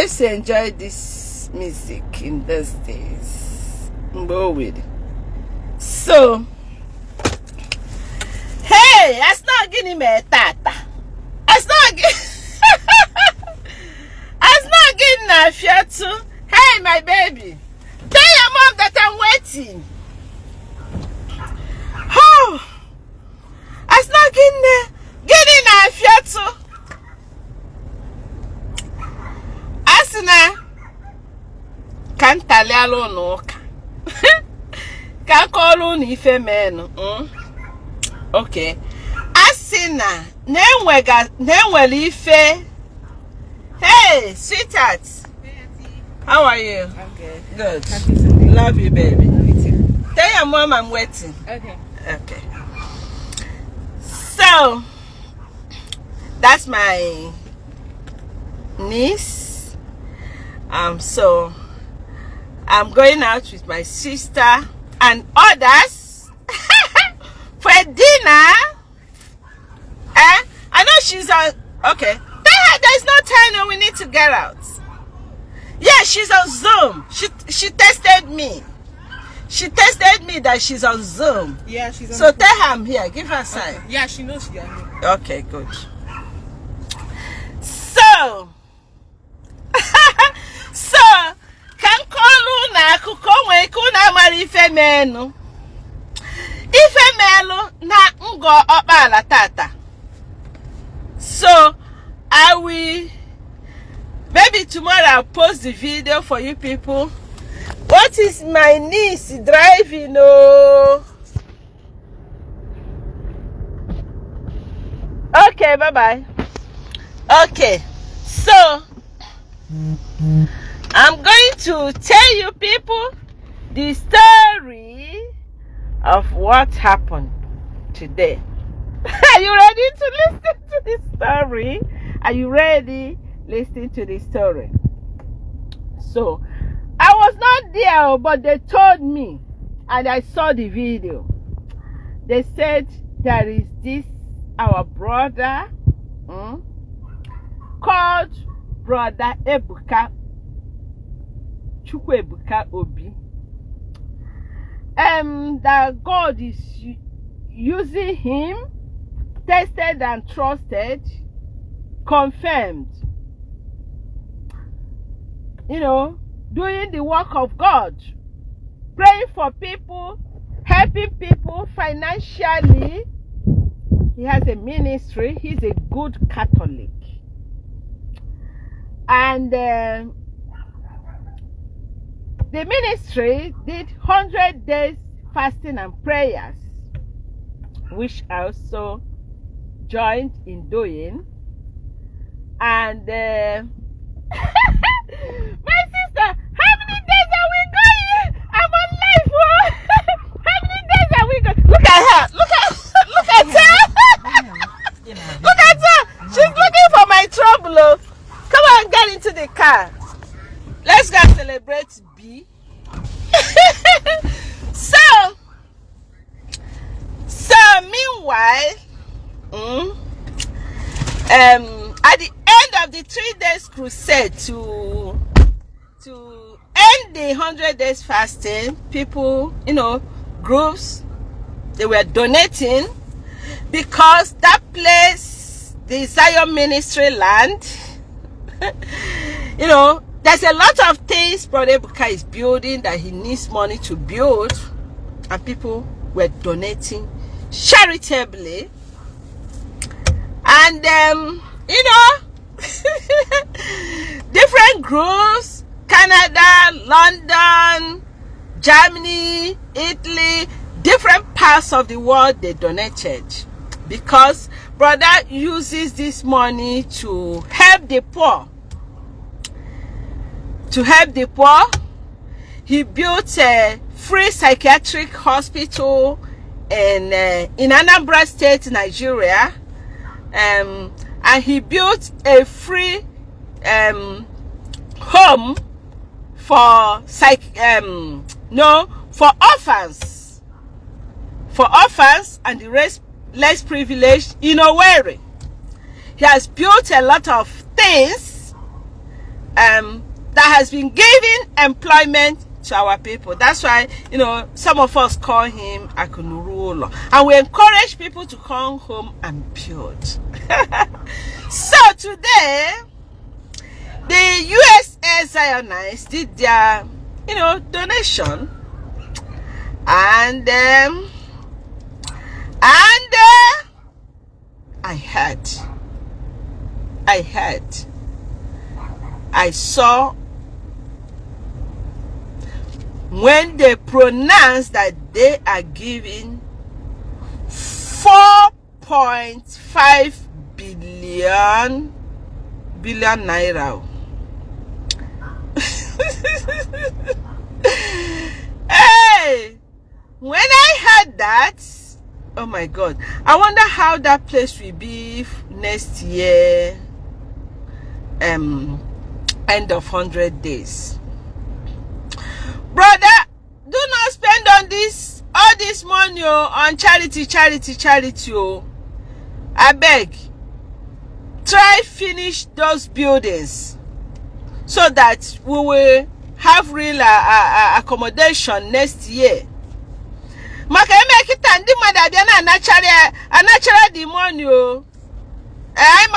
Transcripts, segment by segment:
used to enjoy this music in those days. So, hey, that's not getting me a tata. That's not that's not getting a fiatu. Hey, my baby. Tell your mom that I'm waiting. Oh, that's not getting a fiatu. Asina can't tell you no. Can't call on if a man. Okay. Asina Nenwell ife. Hey, sweetheart. How are you? I'm good. Good. Love you, baby. Love you too. Tell your mom I'm waiting. Okay. Okay. So, that's my niece. So I'm going out with my sister and others for dinner. I know she's on. Okay. There's no time now. We need to get out. Yeah, she's on Zoom. She tested me. She tested me that she's on Zoom. Yeah, she's on. So tell her I'm here. Give her a sign. Okay. Yeah, she knows you're here. Okay, good. So, can call na kuko we kuna mari femenu. Ifemelu na ngo opala tata. So, I will maybe tomorrow I'll post the video for you people. What is my niece driving? Oh, okay, bye bye. Okay, so I'm going to tell you people the story of what happened today. Are you ready to listen to the story? Are you ready? Listen to the story. So, I was not there, but they told me, and I saw the video. They said there is this our brother called Brother Ibuka, Ibuka Obi, that God is using him, tested and trusted, confirmed, doing the work of God, praying for people, helping people financially. He has a ministry. He's a good Catholic. And the ministry did 100 days fasting and prayers, which I also joined in doing. And my sister, how many days are we going? I'm on live. How many days are we going? Look at her. Look at her. Look at her. She's looking for my trouble. Come on, get into the car. Let's go celebrate B. So meanwhile, at the end of the 3 days crusade to end the 100 days fasting, people, groups, they were donating, because that place, the Zion ministry land, there's a lot of things Brother Ibuka is building that he needs money to build, and people were donating charitably. And different groups, Canada, London, Germany, Italy, different parts of the world, they donated, because brother uses this money to help the poor. He built a free psychiatric hospital in Anambra State, Nigeria, and he built a free home for orphans and the less privileged in Owerri. He has built a lot of things that has been giving employment to our people. That's why, you know, some of us call him Akunurulo. And we encourage people to come home and build. So today, the USA Zionists did their, you know, donation. And I saw when they pronounce that they are giving 4.5 billion naira. Hey, when I heard that, oh my God, I wonder how that place will be next year, end of 100 days. Brother, do not spend on this, all this money on charity. I beg, try finish those buildings so that we will have real accommodation next year. Maka eme kita ndi mmadụ abịa na natural demonio. I'm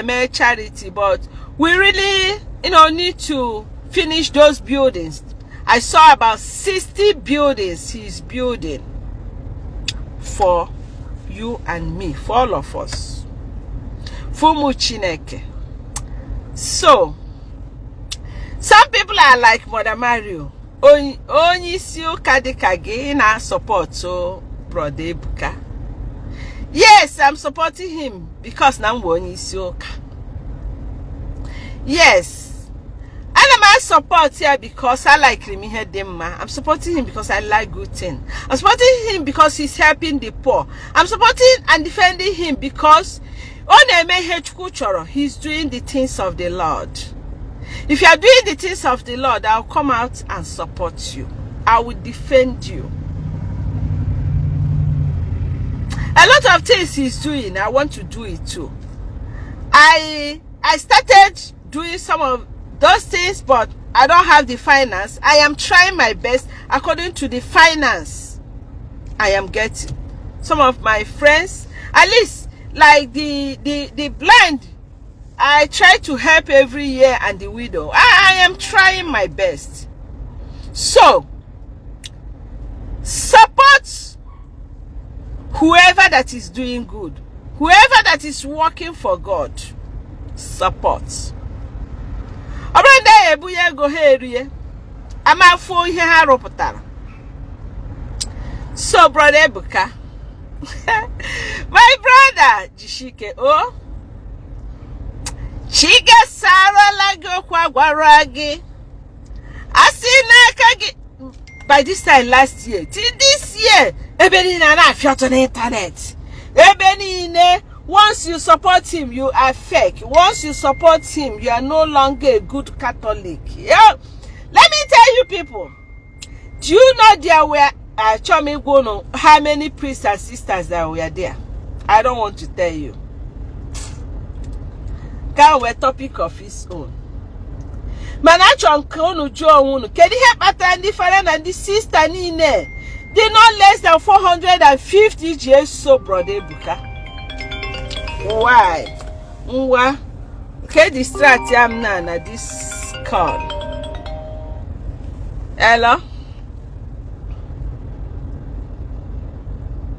a charity, but we really, you know, need to finish those buildings. I saw about 60 buildings he's building for you and me, for all of us. Fumu Chineke. So, some people are like Mother Mario. Only si kadikage na support so brother Ibuka. Yes, I'm supporting him because now only si oka. Yes, and I'm support here because I like Rimi Hedema. I'm supporting him because I like good thing. I'm supporting him because he's helping the poor. I'm supporting and defending him because he's doing the things of the Lord. If you are doing the things of the Lord, I'll come out and support you. I will defend you. A lot of things he's doing, I want to do it too. I started doing some of those things, but I don't have the finance. I am trying my best according to the finance I am getting. Some of my friends, at least like the blind, I try to help every year, and the widow. I am trying my best. So, support whoever that is doing good. Whoever that is working for God. Support. So, brother Ibuka. My brother, Jishike, oh. Chiga Sara Lago Kwagwaragi. Asina by this time last year, till this year, Ebeni na fiat on the internet. Ebeni, once you support him, you are fake. Once you support him, you are no longer a good Catholic. Yeah. Let me tell you people, do you know there were how many priests and sisters that were there? I don't want to tell you. God, a topic of his own. Manachon Kwenu Joe, can you help at and different and the sister Nine? They not less than 450 Gs, so brother Ibuka. Why? Mwa? Okay, distract am now at this call. Hello?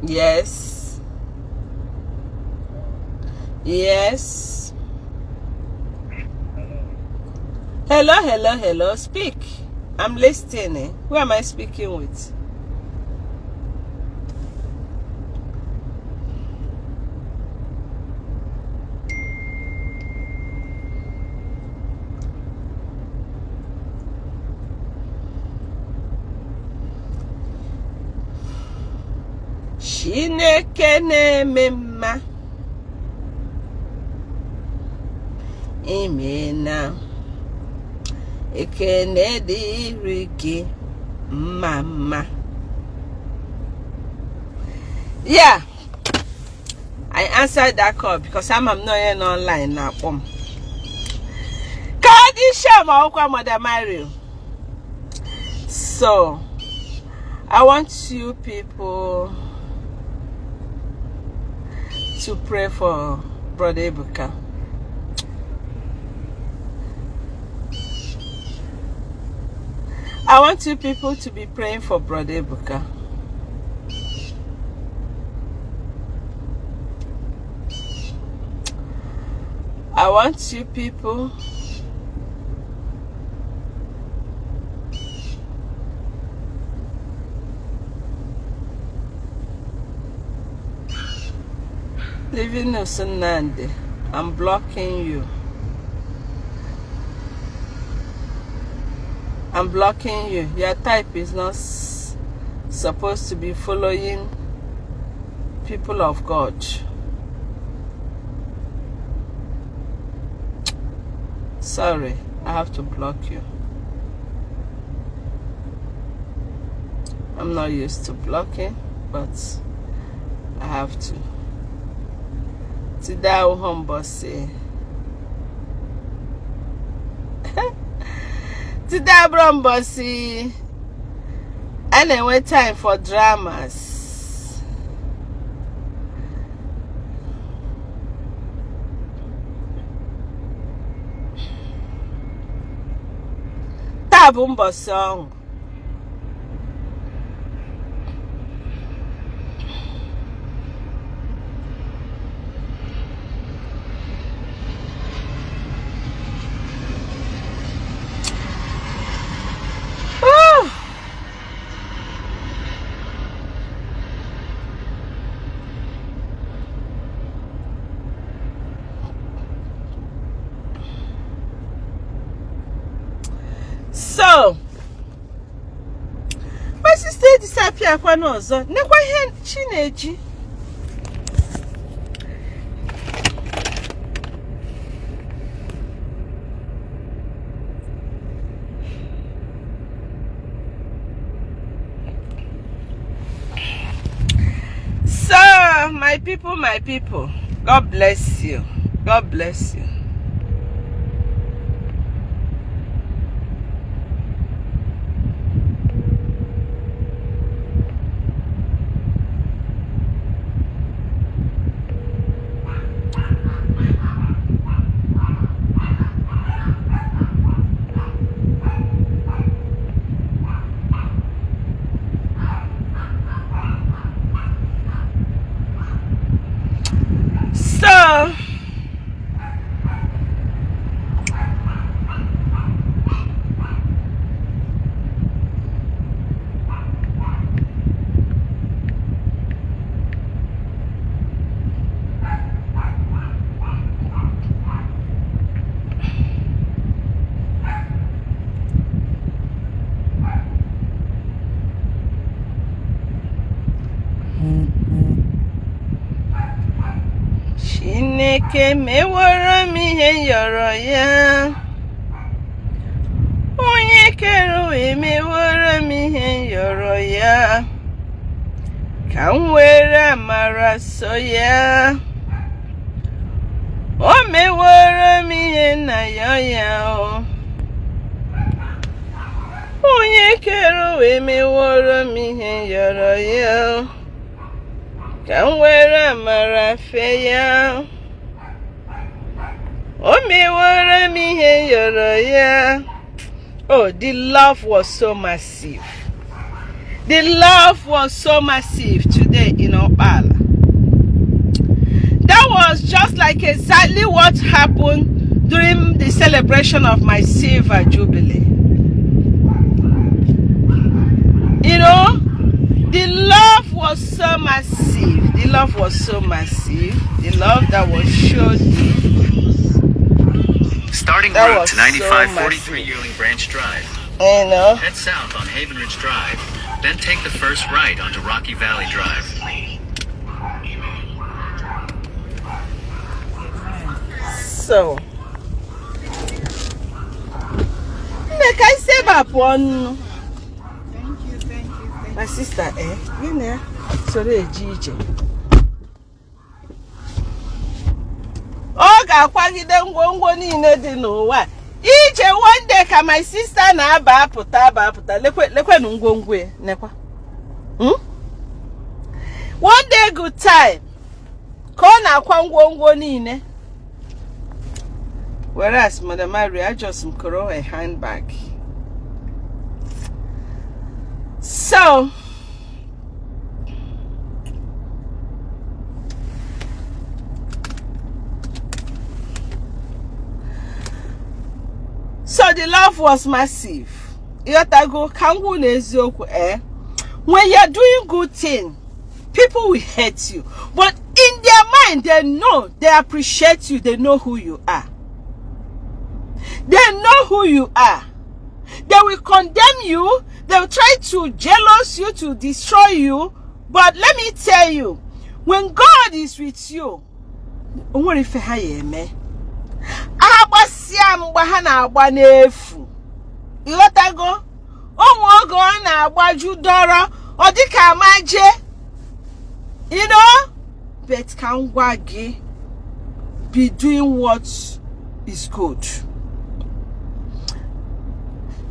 Yes. Yes. Hello. Speak. I'm listening. Who am I speaking with? Chineke na-eme mma. Amen. Ekene dịrị gị mama. Yeah, I answered that call because I'm not online now. Come Mother Mario. So I want you people to pray for Brother Ibuka. I want you people to be praying for Brother Ibuka. I want you people living Nandi. I'm blocking you. I'm blocking you. Your type is not supposed to be following people of God. Sorry, I have to block you. I'm not used to blocking, but I have to. Today I will humble say. Today I will see. And then wait time for dramas. Tabumba song. So, my sister disappear Kwenu ọzọ. Nekwa ihe Chineji. So, my people, God bless you. God bless you. Chineke mewara m ihe yọrọ ya. Onye kere mewara m ihe yọrọ ya. Ka m were amara so ya. O mewara m ihe na ya o. Onye kere mewara m ihe yọrọ ya. Ka m were amara fe ya. O mewara m ihe yọrọ ya. Oh, the love was so massive. The love was so massive today in Opala. That was just like exactly what happened during the celebration of my silver jubilee. You know, the love was so massive. The love was so massive. The love that was showed me. Starting route to 9543 Yearling Branch Drive. You know. Head south on Haven Ridge Drive, then take the first right onto Rocky Valley Drive. So, make I save up one. Thank you. My sister, you know, sorry, Gigi. Oh, ga kwagide ngwongwo niile dị n'ụwa. Ije one day ka my sister na aba apụta lekwe ngwongwe nekwa. One day good time. Ka ọ na-akwa ngwongwo niile. Whereas Madam Maria just mkoro a handbag. So the love was massive. Yotago kangu n'eziokwu when you're doing good thing, people will hate you. But in their mind, they know, they appreciate you, they know who you are. They know who you are. They will condemn you, they will try to jealous you, to destroy you. But let me tell you, when God is with you, agbasia mgbe ha na-agba n'efu. Ịghọtago? Ụmụ oge ọ na-agbaju dọrọ, ọ dịka amaje. You know? But ka ngwa gị be doing what is good.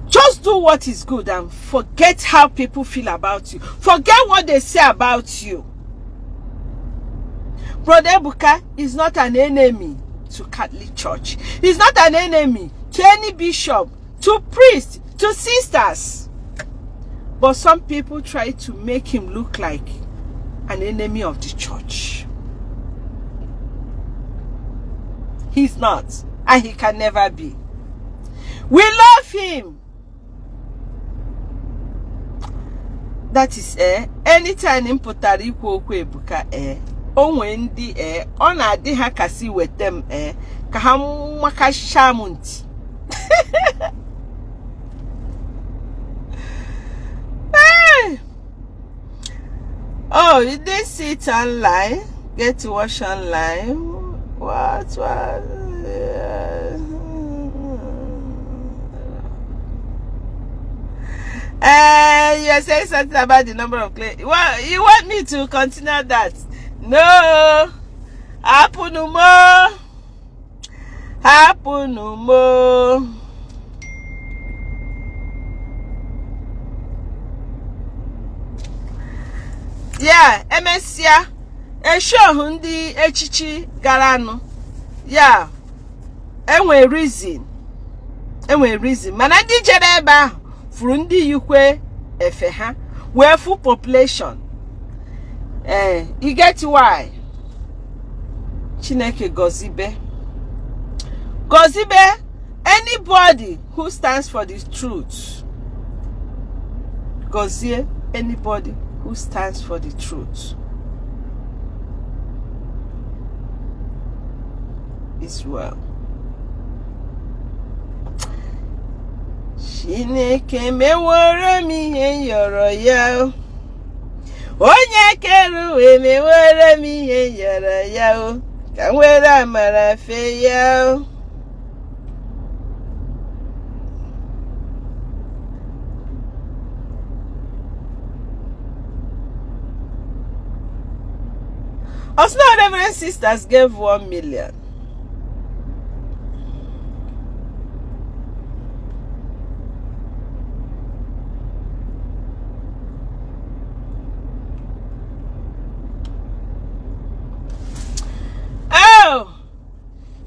Just do what is good and forget how people feel about you. Forget what they say about you. Brother Ibuka is not an enemy to Catholic Church. He's not an enemy to any bishop, to priests, to sisters. But some people try to make him look like an enemy of the church. He's not, and he can never be. We love him. That is anytime in pụtara ikwu okwu Ebuka onwe ndị ọ na-adị ha kasi wetem ka ha makasha m ntị. Oh, you didn't see it online? Get to watch online? What? You're saying something about the number of claims. Well, you want me to continue that? No. Happen no more. Happen no more. Yeah, MSia. Show hundi echichi garano. Yeah. Enwe reason. Mana ndi jere ebe ahụ furu ndị yukwe efe ha. Where full population. You get why? Chineke gozibe. Gozibe, anybody who stands for the truth. Gozie, anybody who stands for the truth. Is well. Chineke meworo mi ihe yoro ya. Onye keru emeworo mi ihe yoro ya. Ka nwere amara fe ya. Us now Reverend sisters gave 1 million.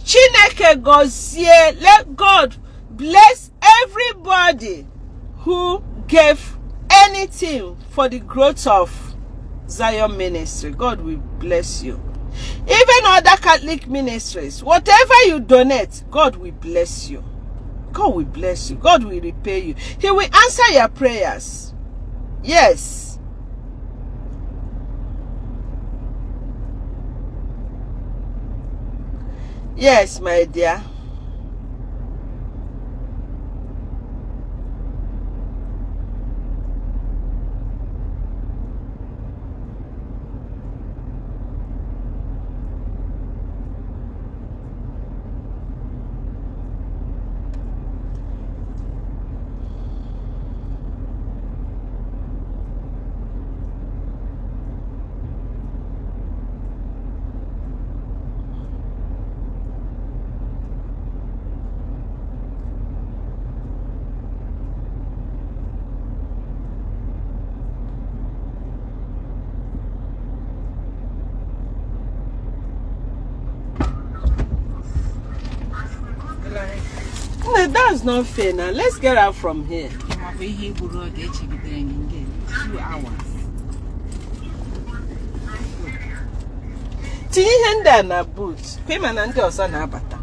Chineke gozie, let God bless everybody who gave anything for the growth of Zion ministry. God will bless you. Even other Catholic ministries, whatever you donate, God will bless you. God will bless you. God will repay you. He will answer your prayers. Yes. Yes, my dear. That's not fair now. Let's get out from here. 2 hours. Tinye hand na boot. Kwema na ndị ọzọ na-abata.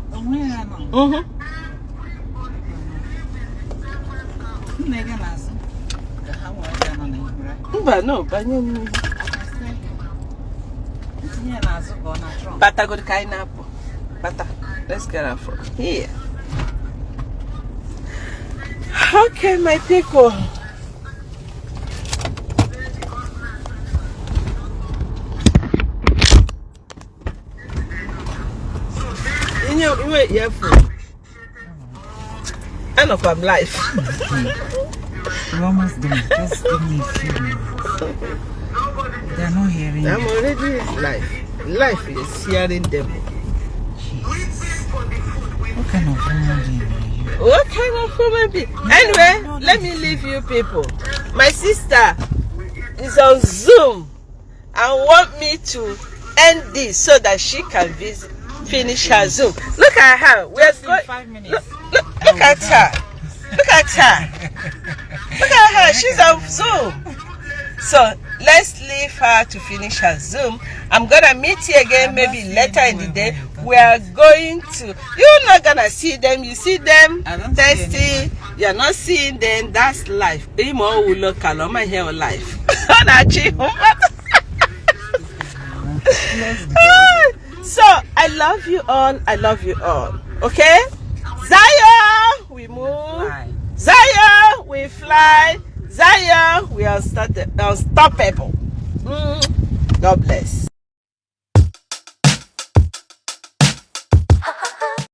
Mba, no, banye n'ihu. Bata good kind of Bata. Let's get out from here. Okay, my people. You wait here for. I know I'm live. We're almost done. Just give me a few minutes. They're not hearing I'm already live. Life is hearing them. Jesus. What kind of human being are you? What kind of human being? Anyway, let me leave you people. My sister is on Zoom and want me to end this so that she can finish her Zoom. Look at her. We're going 5 minutes. Look at her. Look at her. Look at her. She's on Zoom. So let's leave her to finish her Zoom. I'm gonna meet you again maybe later in the day. We are going to. You're not gonna see them. You see them testing. You're not seeing them. That's life. So I love you all. I love you all. Okay? Zion, we move. Zion, we fly. Zion, we are unstoppable. God bless.